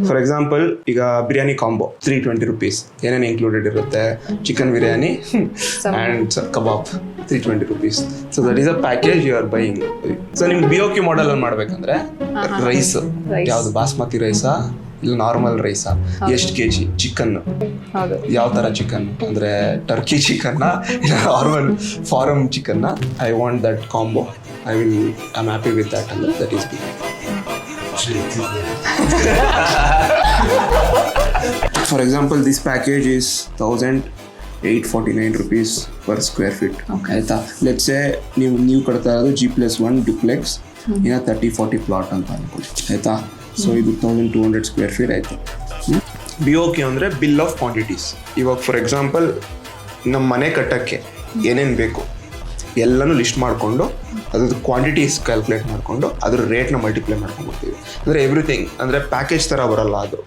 For example ಈಗ biryani combo 320 rupees ಏನೇನು included ಇರುತ್ತೆ, chicken biryani and kebab 320 rupees. So that is a package you are buying. So ನಿಮ್ಗೆ BOQ model ಅಲ್ಲಿ ಮಾಡ್ಬೇಕಂದ್ರೆ rice ಯಾವ್ದು ಬಾಸ್ಮತಿ ರೈಸಾ ಇಲ್ಲ ನಾರ್ಮಲ್ ರೈಸಾ, ಎಷ್ಟು kg ಚಿಕನ್, ಯಾವ ತರ ಚಿಕನ್ ಅಂದ್ರೆ ಟರ್ಕಿ ಚಿಕನ್ನ ಇಲ್ಲ ನಾರ್ಮಲ್ ಫಾರಮ್ ಚಿಕನ್ನ, I want that combo, I am happy with that ಅಂದ್ರೆ that is biryani. For example, this package is 1,849 rupees per square feet. ಆಯ್ತಾ, ಲೆಟ್ಸ್ ಸೇ ನೀವು ಕಟ್ತಾ ಇರೋದು G+1 ಡ್ಯುಪ್ಲೆಕ್ಸ್ ಇನ್ನ 30-40 ಪ್ಲಾಟ್ ಅಂತ ಅನ್ಕೊಳ್ಳಿ. ಆಯ್ತಾ, ಸೊ ಇದು 1,200 ಸ್ಕ್ವೇರ್ ಫೀಟ್ ಆಯ್ತು. BOQ ಅಂದರೆ ಬಿಲ್ ಆಫ್ ಕ್ವಾಂಟಿಟೀಸ್. ಇವಾಗ ಫಾರ್ ಎಕ್ಸಾಂಪಲ್ ನಮ್ಮ ಮನೆ ಕಟ್ಟಕ್ಕೆ ಏನೇನು ಬೇಕು ಎಲ್ಲನೂ ಲಿಸ್ಟ್ ಮಾಡಿಕೊಂಡು ಅದ್ರದ್ದು ಕ್ವಾಂಟಿಟೀಸ್ ಕ್ಯಾಲ್ಕುಲೇಟ್ ಮಾಡಿಕೊಂಡು ಅದ್ರ ರೇಟ್ನ ಮಲ್ಟಿಪ್ಲೈ ಮಾಡ್ಕೊಂಡ್ಬಿಡ್ತೀವಿ. ಅಂದರೆ ಎವ್ರಿಥಿಂಗ್ ಅಂದರೆ ಪ್ಯಾಕೇಜ್ ಥರ ಬರಲ್ಲ ಅದು.